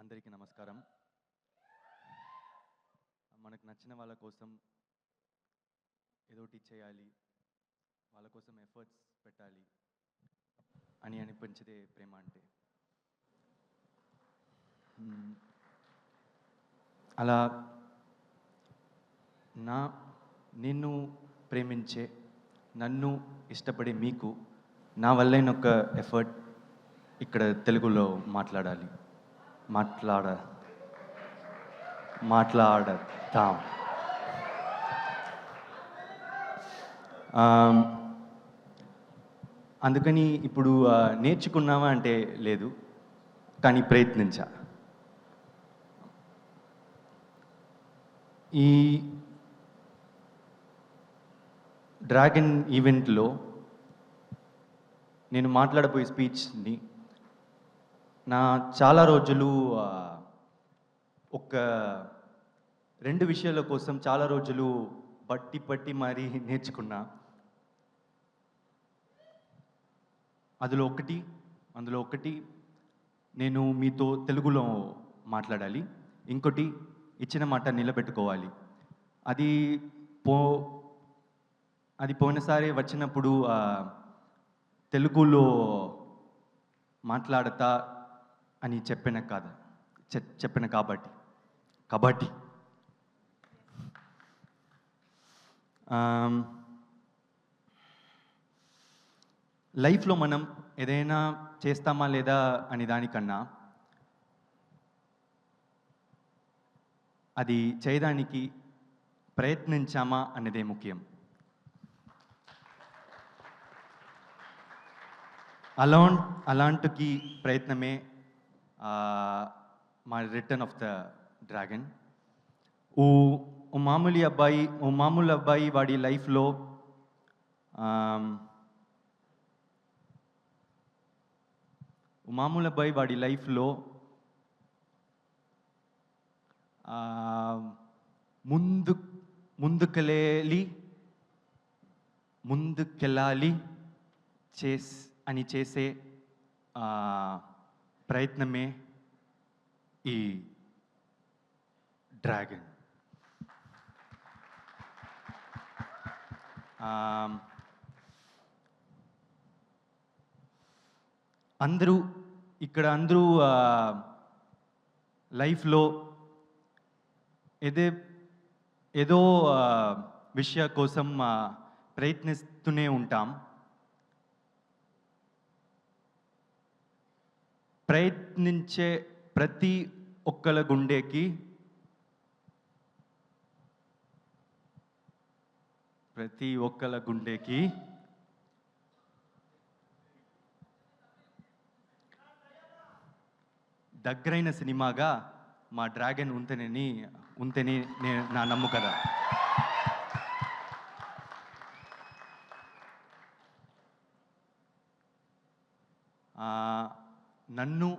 అందరికీ నమస్కారం. మనకు నచ్చిన వాళ్ళ కోసం ఏదోటి చేయాలి, వాళ్ళ కోసం ఎఫర్ట్స్ పెట్టాలి అని అనిపించదే ప్రేమ అంటే. అలా నిన్ను ప్రేమించే, నన్ను ఇష్టపడే మీకు నా వల్లైన ఒక ఎఫర్ట్ ఇక్కడ తెలుగులో మాట్లాడతాం. అందుకని ఇప్పుడు నేర్చుకున్నావా అంటే లేదు, కానీ ప్రయత్నించా. ఈ డ్రాగన్ ఈవెంట్లో నేను మాట్లాడబోయే స్పీచ్ని చాలా రోజులు ఒక 2 విషయాల కోసం చాలా రోజులు పట్టి మరీ నేర్చుకున్నా. అందులో ఒకటి నేను మీతో తెలుగులో మాట్లాడాలి, ఇంకోటి ఇచ్చిన మాట నిలబెట్టుకోవాలి. అది పోయినసారి వచ్చినప్పుడు తెలుగులో మాట్లాడతా అని చెప్పిన కాబట్టి లైఫ్లో మనం ఏదైనా చేస్తామా లేదా అని దానికన్నా అది చేయడానికి ప్రయత్నించామా అనేదే ముఖ్యం. అలాంటి ప్రయత్నమే మా రిటర్న్ ఆఫ్ ద డ్రాగన్. ఓ మామూలు అబ్బాయి వాడి లైఫ్లో ముందుకెళ్ళాలి అని చేసే ప్రయత్నమే ఈ డ్రాగన్. అందరూ లైఫ్లో ఏదో విషయం కోసం ప్రయత్నిస్తూనే ఉంటాం. ప్రయత్నించే ప్రతి ఒక్కల గుండెకి దగ్గరైన సినిమాగా మా డ్రాగన్ ఉంటేనే నా నమ్ముకద. నన్ను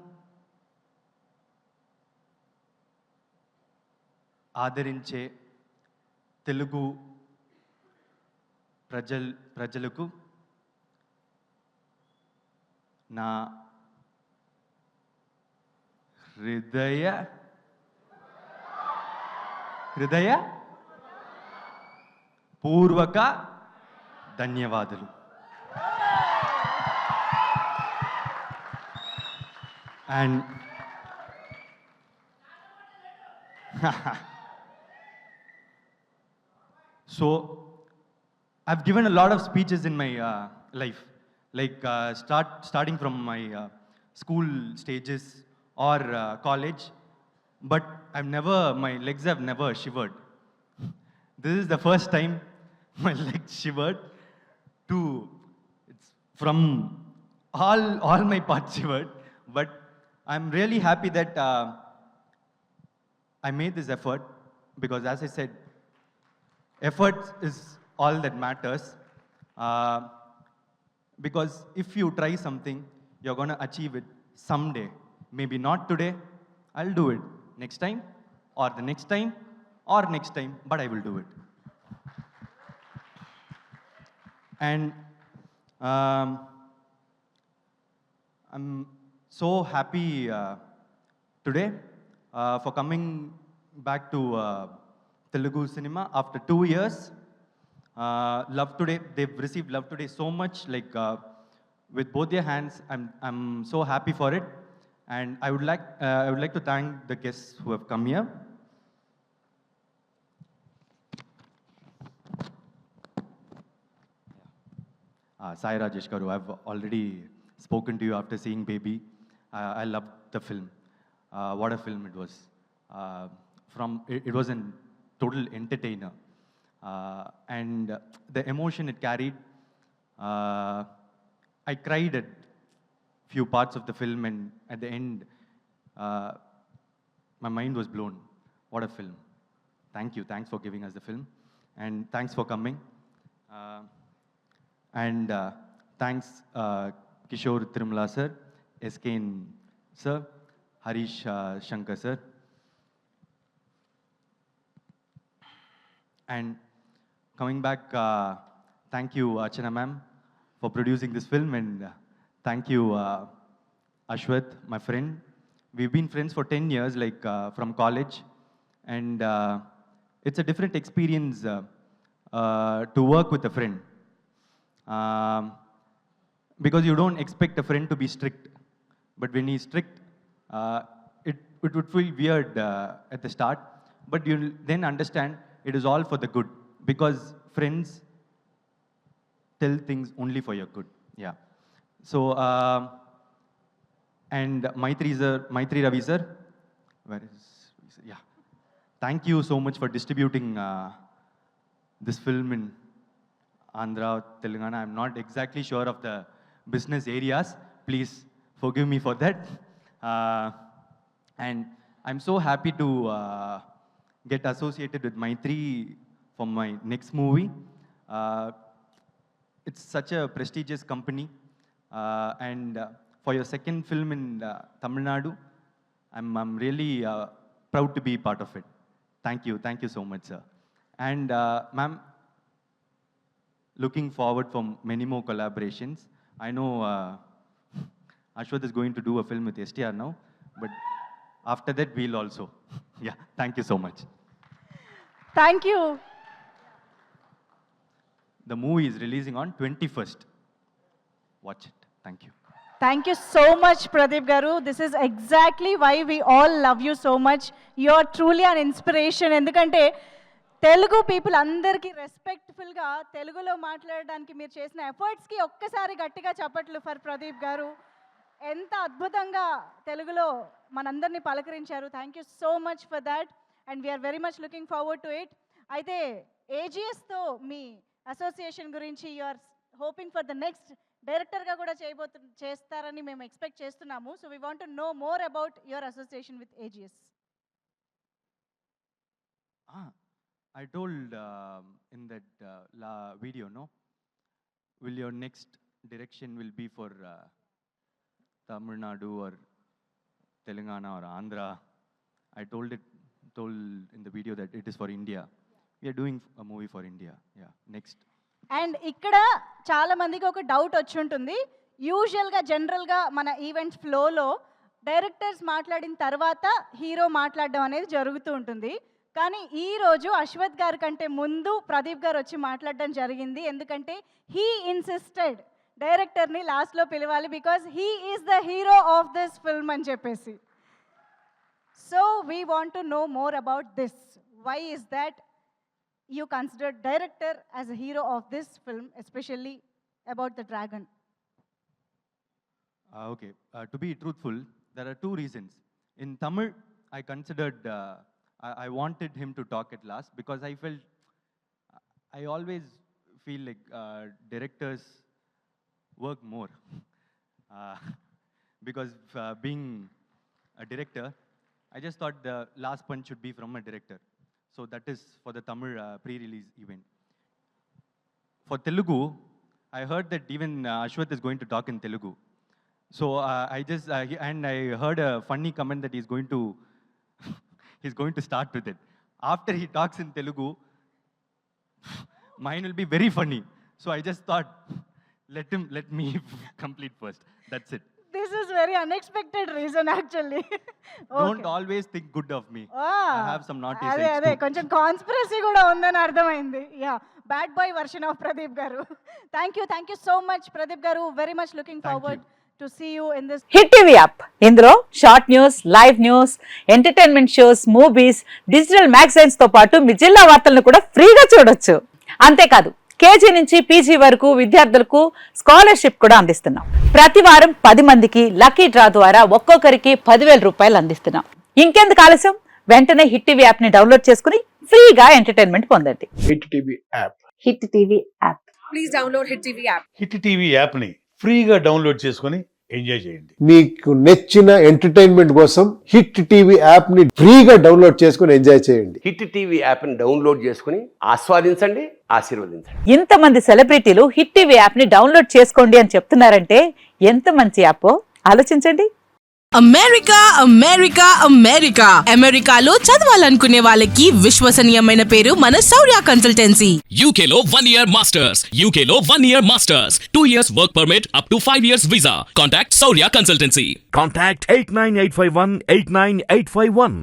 ఆదరించే తెలుగు ప్రజలకు నా హృదయ పూర్వక ధన్యవాదాలు. And so I've given a lot of speeches in my life, like starting from my school stages or college, but my legs have never shivered. This is the first time my legs shivered. It's from all my parts shivered, but I'm really happy that I made this effort, because as I said, effort is all that matters. Because if you try something, you're going to achieve it someday. Maybe not today, I'll do it next time, or the next time, or next time, but I will do it. And I'm so happy today for coming back to Telugu cinema after 2 years. Love Today, they've received Love Today so much, like with both their hands. I'm so happy for it, and I would like to thank the guests who have come here. Sai Rajesh Garu, I've already spoken to you after seeing Baby. I loved the film. What a film it was. It was a total entertainer. And the emotion it carried, I cried at few parts of the film, and at the end, uh, my mind was blown. What a film. Thank you. Thanks for giving us the film. And thanks for coming. Uh, and thanks Kishore Tirumala sir, SKN sir, Harish Shankar sir. And coming back, thank you Archana ma'am for producing this film, and thank you Ashwath, my friend. We've been friends for 10 years, like from college, and it's a different experience to work with a friend. Because you don't expect a friend to be strict, but when he's strict, uh, it would feel weird at the start, but you'll then understand it is all for the good, because friends tell things only for your good. Yeah. So, and Maitri Ravi sir, where is, yeah. Thank you so much for distributing this film in Andhra, Telangana. I'm not exactly sure of the business areas. Please forgive me for that. And I'm so happy to get associated with Maitri for my next movie. It's such a prestigious company. And for your second film in Tamil Nadu, I'm really proud to be part of it. Thank you. Thank you so much, sir. And ma'am, looking forward for many more collaborations. I know Ashwath is going to do a film with STR now, but after that we'll also. Yeah, thank you so much. Thank you. The movie is releasing on 21st. Watch it. Thank you. Thank you so much, Pradeep Garu. This is exactly why we all love you so much. You're truly an inspiration. ఎందుకంటే Telugu people అందరికీ రెస్పెక్ట్ఫుల్గా తెలుగులో మాట్లాడడానికి మీరు చేసిన ఎఫర్ట్స్కి ఒక్కసారి గట్టిగా చప్పట్లు for Pradeep గారు. ఎంత అద్భుతంగా తెలుగులో మనందరినీ పలకరించారు. Thank you so much for that, and we're very much looking forward to it. అయితే ఏజిఎస్తో మీ అసోసియేషన్ గురించి you are hoping for the next డైరెక్టర్గా కూడా చేస్తారని మేము ఎక్స్పెక్ట్ చేస్తున్నాము. So we want to know more about your association with AGS. I told in that video, no? Will your next direction will be for Tamil Nadu or Telangana or Andhra? I told in the video that it is for India. We are doing a movie for India. Yeah, next. And ఇక్కడ చాలా మందికి ఒక doubt వచ్చి ఉంటుంది. యూజువల్గా జనరల్గా మన events ఫ్లోలో డైరెక్టర్స్ మాట్లాడిన తర్వాత హీరో మాట్లాడడం అనేది జరుగుతూ ఉంటుంది. కానీ ఈరోజు అశ్వత్ గారి కంటే ముందు ప్రదీప్ గారు వచ్చి మాట్లాడడం జరిగింది. ఎందుకంటే హీ ఇన్సిస్టెడ్ డైరెక్టర్ని లాస్ట్లో పిలవాలి, because he is the hero of this film అని చెప్పేసి. So we want to know more about this. Why is that you consider director as a hero of this film, especially about the dragon? Okay, to be truthful, there are two reasons. In Tamil, I considered, I wanted him to talk at last, because I felt, I always feel like directors work more. Because being a director, I just thought the last punch should be from a director. So that is for the Tamil pre-release event. For Telugu, I heard that even Ashwath is going to talk in Telugu. So and I heard a funny comment that he's going to start with it. After he talks in Telugu, mine will be very funny. So I just thought, let me complete first. That's it. This is very unexpected reason actually. Don't always think good of me. I have some naughty అదే sides అదే too. కొంచెం conspiracy కూడా ఉందని అర్థమైంది. Yeah, bad boy version of Pradeep గారు. Thank you so much Pradeep గారు. Very much looking forward to see you in this. Hit TV app ఇందులో short news, live news, entertainment shows, movies, digital magazines తో పాటు మీ జిల్లా వార్తలను కూడా ఫ్రీగా చూడొచ్చు. అంతేకాదు కేజీ నుంచి పీజీ వరకు విద్యార్థులకు స్కాలర్షిప్ కూడా అందిస్తున్నాం. ప్రతి వారం 10 మందికి లక్కీ డ్రా ద్వారా ఒక్కొక్కరికి 10,000 రూపాయలు అందిస్తున్నాం. ఇంకెందుకు ఆలస్యం, వెంటనే హిట్ టీవీ యాప్ ని డౌన్లోడ్ చేసుకుని ఫ్రీగా ఎంటర్టైన్మెంట్ పొందండి. Hit TV app. Hit TV app. Please download Hit TV app. Hit TV యాప్ని ఫ్రీగా డౌన్లోడ్ చేసుకొని ఎంజాయ్ చేయండి. మీకు నచ్చిన ఎంటర్టైన్మెంట్ కోసం హిట్ టీవీ యాప్ ని ఫ్రీగా డౌన్లోడ్ చేసుకుని ఎంజాయ్ చేయండి. హిట్ టీవీ యాప్ని డౌన్లోడ్ చేసుకుని ఆస్వాదించండి, ఆశీర్వదించండి. ఇంతమంది సెలబ్రిటీలు హిట్ టీవీ యాప్ ని డౌన్లోడ్ చేసుకోండి అని చెప్తున్నారంటే ఎంత మంచి యాప్ ఆలోచించండి. అమెరికాలో చదవాలనుకునే వాళ్ళకి విశ్వసనీయమైన పేరు మన శౌర్య కన్సల్టెన్సీ. UK లో 1 year masters. UK లో 1 year masters. 2 years work permit up to 5 years visa. Contact Saurya Consultancy. Contact 89851 89851.